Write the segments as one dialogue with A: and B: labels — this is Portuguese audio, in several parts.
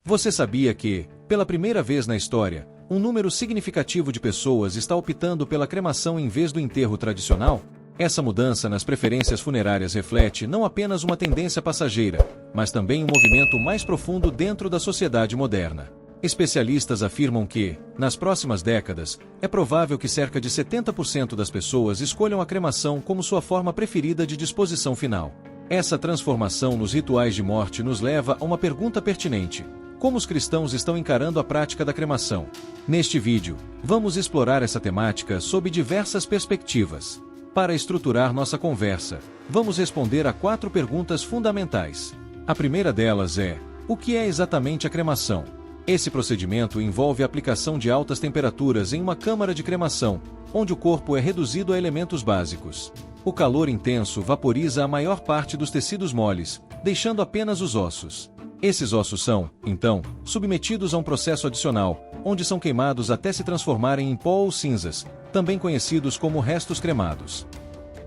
A: Você sabia que, pela primeira vez na história, um número significativo de pessoas está optando pela cremação em vez do enterro tradicional? Essa mudança nas preferências funerárias reflete não apenas uma tendência passageira, mas também um movimento mais profundo dentro da sociedade moderna. Especialistas afirmam que, nas próximas décadas, é provável que cerca de 70% das pessoas escolham a cremação como sua forma preferida de disposição final. Essa transformação nos rituais de morte nos leva a uma pergunta pertinente: como os cristãos estão encarando a prática da cremação? Neste vídeo, vamos explorar essa temática sob diversas perspectivas. Para estruturar nossa conversa, vamos responder a 4 perguntas fundamentais. A primeira delas é: o que é exatamente a cremação? Esse procedimento envolve a aplicação de altas temperaturas em uma câmara de cremação, onde o corpo é reduzido a elementos básicos. O calor intenso vaporiza a maior parte dos tecidos moles, deixando apenas os ossos. Esses ossos são, então, submetidos a um processo adicional, onde são queimados até se transformarem em pó ou cinzas, também conhecidos como restos cremados.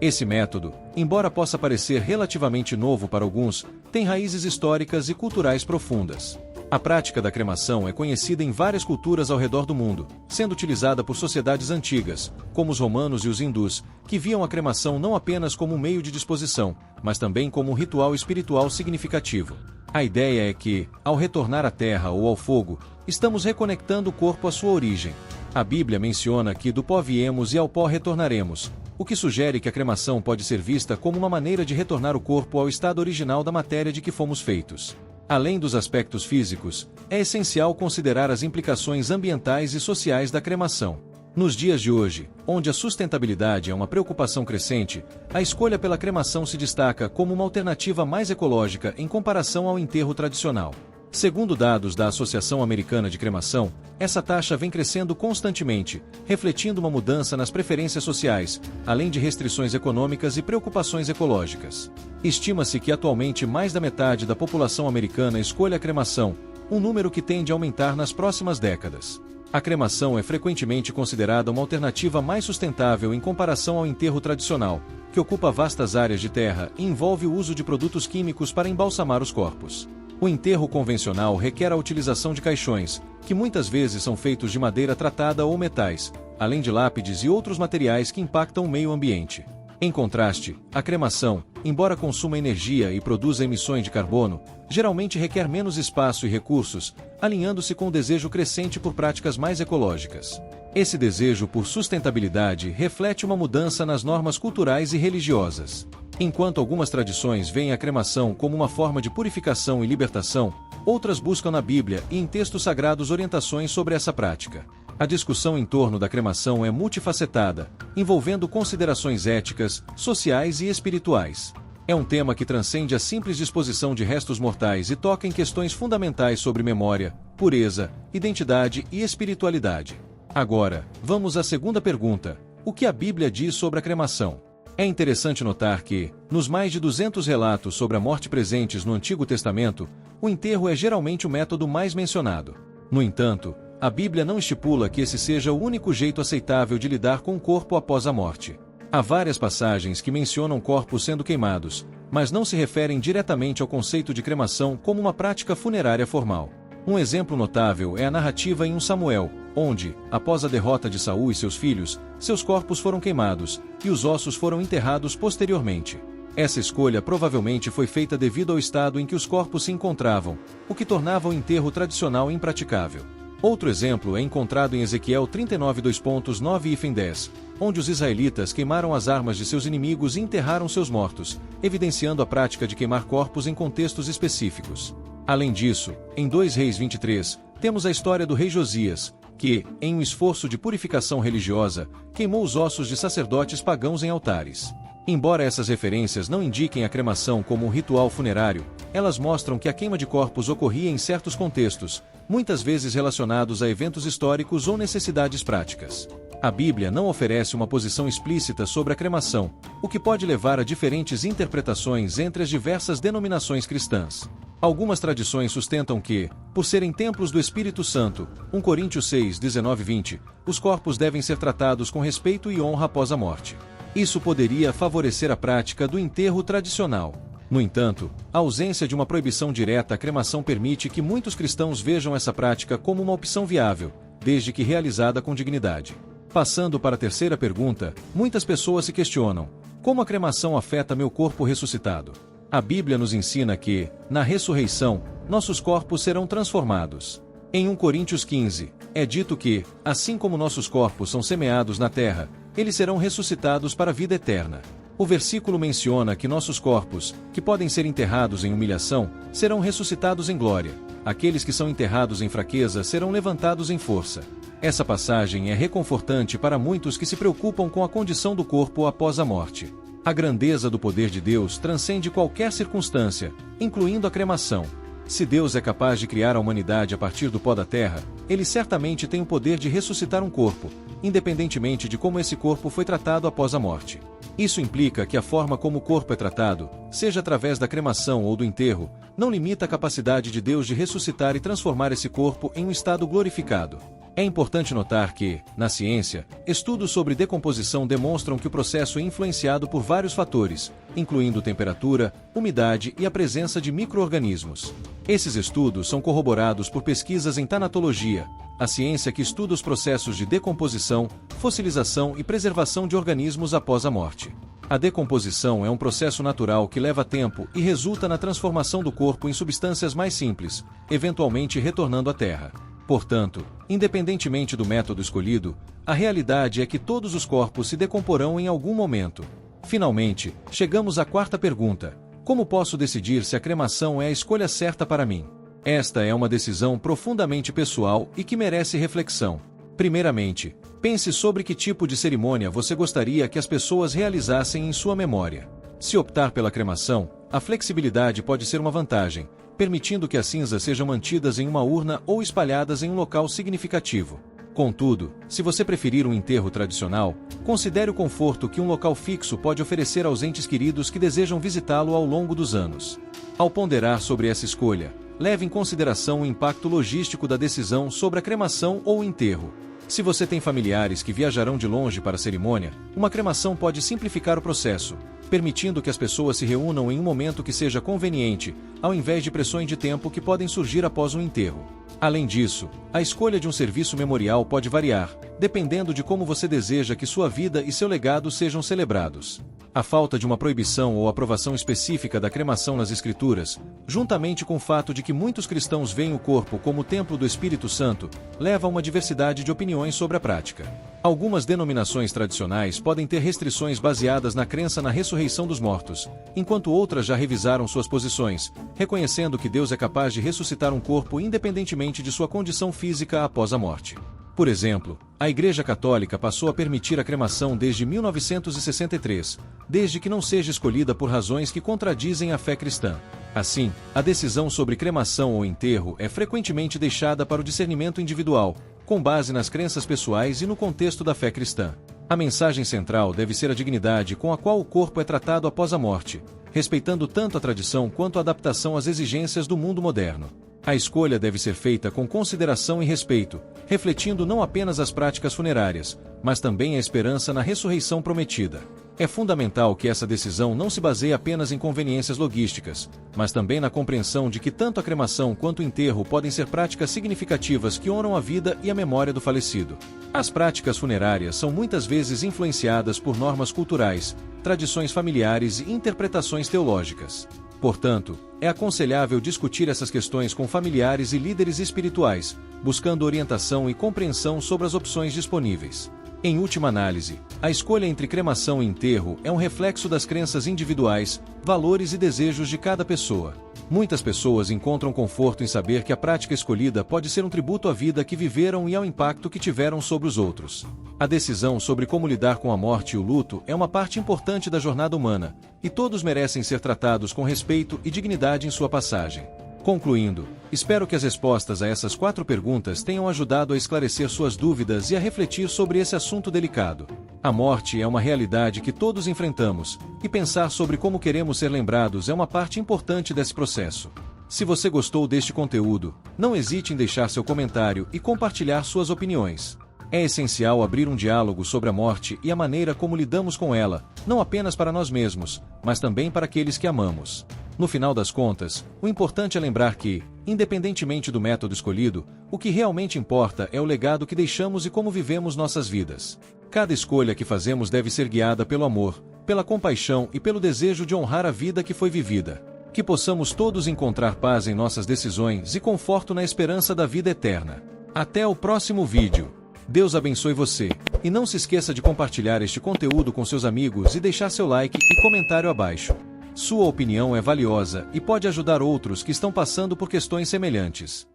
A: Esse método, embora possa parecer relativamente novo para alguns, tem raízes históricas e culturais profundas. A prática da cremação é conhecida em várias culturas ao redor do mundo, sendo utilizada por sociedades antigas, como os romanos e os hindus, que viam a cremação não apenas como um meio de disposição, mas também como um ritual espiritual significativo. A ideia é que, ao retornar à terra ou ao fogo, estamos reconectando o corpo à sua origem. A Bíblia menciona que do pó viemos e ao pó retornaremos, o que sugere que a cremação pode ser vista como uma maneira de retornar o corpo ao estado original da matéria de que fomos feitos. Além dos aspectos físicos, é essencial considerar as implicações ambientais e sociais da cremação. Nos dias de hoje, onde a sustentabilidade é uma preocupação crescente, a escolha pela cremação se destaca como uma alternativa mais ecológica em comparação ao enterro tradicional. Segundo dados da Associação Americana de Cremação, essa taxa vem crescendo constantemente, refletindo uma mudança nas preferências sociais, além de restrições econômicas e preocupações ecológicas. Estima-se que atualmente mais da metade da população americana escolha a cremação, um número que tende a aumentar nas próximas décadas. A cremação é frequentemente considerada uma alternativa mais sustentável em comparação ao enterro tradicional, que ocupa vastas áreas de terra e envolve o uso de produtos químicos para embalsamar os corpos. O enterro convencional requer a utilização de caixões, que muitas vezes são feitos de madeira tratada ou metais, além de lápides e outros materiais que impactam o meio ambiente. Em contraste, a cremação, embora consuma energia e produza emissões de carbono, geralmente requer menos espaço e recursos, alinhando-se com o desejo crescente por práticas mais ecológicas. Esse desejo por sustentabilidade reflete uma mudança nas normas culturais e religiosas. Enquanto algumas tradições veem a cremação como uma forma de purificação e libertação, outras buscam na Bíblia e em textos sagrados orientações sobre essa prática. A discussão em torno da cremação é multifacetada, envolvendo considerações éticas, sociais e espirituais. É um tema que transcende a simples disposição de restos mortais e toca em questões fundamentais sobre memória, pureza, identidade e espiritualidade. Agora, vamos à segunda pergunta: o que a Bíblia diz sobre a cremação? É interessante notar que, nos mais de 200 relatos sobre a morte presentes no Antigo Testamento, o enterro é geralmente o método mais mencionado. No entanto, a Bíblia não estipula que esse seja o único jeito aceitável de lidar com o corpo após a morte. Há várias passagens que mencionam corpos sendo queimados, mas não se referem diretamente ao conceito de cremação como uma prática funerária formal. Um exemplo notável é a narrativa em 1 Samuel, onde, após a derrota de Saul e seus filhos, seus corpos foram queimados, e os ossos foram enterrados posteriormente. Essa escolha provavelmente foi feita devido ao estado em que os corpos se encontravam, o que tornava o enterro tradicional impraticável. Outro exemplo é encontrado em Ezequiel 39:9-10, onde os israelitas queimaram as armas de seus inimigos e enterraram seus mortos, evidenciando a prática de queimar corpos em contextos específicos. Além disso, em 2 Reis 23, temos a história do rei Josias, que, em um esforço de purificação religiosa, queimou os ossos de sacerdotes pagãos em altares. Embora essas referências não indiquem a cremação como um ritual funerário, elas mostram que a queima de corpos ocorria em certos contextos, muitas vezes relacionados a eventos históricos ou necessidades práticas. A Bíblia não oferece uma posição explícita sobre a cremação, o que pode levar a diferentes interpretações entre as diversas denominações cristãs. Algumas tradições sustentam que, por serem templos do Espírito Santo, 1 Coríntios 6:19-20, os corpos devem ser tratados com respeito e honra após a morte. Isso poderia favorecer a prática do enterro tradicional. No entanto, a ausência de uma proibição direta à cremação permite que muitos cristãos vejam essa prática como uma opção viável, desde que realizada com dignidade. Passando para a terceira pergunta, muitas pessoas se questionam: como a cremação afeta meu corpo ressuscitado? A Bíblia nos ensina que, na ressurreição, nossos corpos serão transformados. Em 1 Coríntios 15, é dito que, assim como nossos corpos são semeados na terra, eles serão ressuscitados para a vida eterna. O versículo menciona que nossos corpos, que podem ser enterrados em humilhação, serão ressuscitados em glória. Aqueles que são enterrados em fraqueza serão levantados em força. Essa passagem é reconfortante para muitos que se preocupam com a condição do corpo após a morte. A grandeza do poder de Deus transcende qualquer circunstância, incluindo a cremação. Se Deus é capaz de criar a humanidade a partir do pó da terra, Ele certamente tem o poder de ressuscitar um corpo, independentemente de como esse corpo foi tratado após a morte. Isso implica que a forma como o corpo é tratado, seja através da cremação ou do enterro, não limita a capacidade de Deus de ressuscitar e transformar esse corpo em um estado glorificado. É importante notar que, na ciência, estudos sobre decomposição demonstram que o processo é influenciado por vários fatores, incluindo temperatura, umidade e a presença de micro-organismos. Esses estudos são corroborados por pesquisas em tanatologia, a ciência que estuda os processos de decomposição, fossilização e preservação de organismos após a morte. A decomposição é um processo natural que leva tempo e resulta na transformação do corpo em substâncias mais simples, eventualmente retornando à Terra. Portanto, independentemente do método escolhido, a realidade é que todos os corpos se decomporão em algum momento. Finalmente, chegamos à quarta pergunta: como posso decidir se a cremação é a escolha certa para mim? Esta é uma decisão profundamente pessoal e que merece reflexão. Primeiramente, pense sobre que tipo de cerimônia você gostaria que as pessoas realizassem em sua memória. Se optar pela cremação, a flexibilidade pode ser uma vantagem, permitindo que as cinzas sejam mantidas em uma urna ou espalhadas em um local significativo. Contudo, se você preferir um enterro tradicional, considere o conforto que um local fixo pode oferecer aos entes queridos que desejam visitá-lo ao longo dos anos. Ao ponderar sobre essa escolha, leve em consideração o impacto logístico da decisão sobre a cremação ou o enterro. Se você tem familiares que viajarão de longe para a cerimônia, uma cremação pode simplificar o processo, permitindo que as pessoas se reúnam em um momento que seja conveniente, ao invés de pressões de tempo que podem surgir após um enterro. Além disso, a escolha de um serviço memorial pode variar, dependendo de como você deseja que sua vida e seu legado sejam celebrados. A falta de uma proibição ou aprovação específica da cremação nas Escrituras, juntamente com o fato de que muitos cristãos veem o corpo como o templo do Espírito Santo, leva a uma diversidade de opiniões sobre a prática. Algumas denominações tradicionais podem ter restrições baseadas na crença na ressurreição dos mortos, enquanto outras já revisaram suas posições, reconhecendo que Deus é capaz de ressuscitar um corpo independentemente de sua condição física após a morte. Por exemplo, a Igreja Católica passou a permitir a cremação desde 1963, desde que não seja escolhida por razões que contradizem a fé cristã. Assim, a decisão sobre cremação ou enterro é frequentemente deixada para o discernimento individual, com base nas crenças pessoais e no contexto da fé cristã. A mensagem central deve ser a dignidade com a qual o corpo é tratado após a morte, respeitando tanto a tradição quanto a adaptação às exigências do mundo moderno. A escolha deve ser feita com consideração e respeito, refletindo não apenas as práticas funerárias, mas também a esperança na ressurreição prometida. É fundamental que essa decisão não se baseie apenas em conveniências logísticas, mas também na compreensão de que tanto a cremação quanto o enterro podem ser práticas significativas que honram a vida e a memória do falecido. As práticas funerárias são muitas vezes influenciadas por normas culturais, tradições familiares e interpretações teológicas. Portanto, é aconselhável discutir essas questões com familiares e líderes espirituais, buscando orientação e compreensão sobre as opções disponíveis. Em última análise, a escolha entre cremação e enterro é um reflexo das crenças individuais, valores e desejos de cada pessoa. Muitas pessoas encontram conforto em saber que a prática escolhida pode ser um tributo à vida que viveram e ao impacto que tiveram sobre os outros. A decisão sobre como lidar com a morte e o luto é uma parte importante da jornada humana, e todos merecem ser tratados com respeito e dignidade em sua passagem. Concluindo, espero que as respostas a essas 4 perguntas tenham ajudado a esclarecer suas dúvidas e a refletir sobre esse assunto delicado. A morte é uma realidade que todos enfrentamos, e pensar sobre como queremos ser lembrados é uma parte importante desse processo. Se você gostou deste conteúdo, não hesite em deixar seu comentário e compartilhar suas opiniões. É essencial abrir um diálogo sobre a morte e a maneira como lidamos com ela, não apenas para nós mesmos, mas também para aqueles que amamos. No final das contas, o importante é lembrar que, independentemente do método escolhido, o que realmente importa é o legado que deixamos e como vivemos nossas vidas. Cada escolha que fazemos deve ser guiada pelo amor, pela compaixão e pelo desejo de honrar a vida que foi vivida. Que possamos todos encontrar paz em nossas decisões e conforto na esperança da vida eterna. Até o próximo vídeo. Deus abençoe você. E não se esqueça de compartilhar este conteúdo com seus amigos e deixar seu like e comentário abaixo. Sua opinião é valiosa e pode ajudar outros que estão passando por questões semelhantes.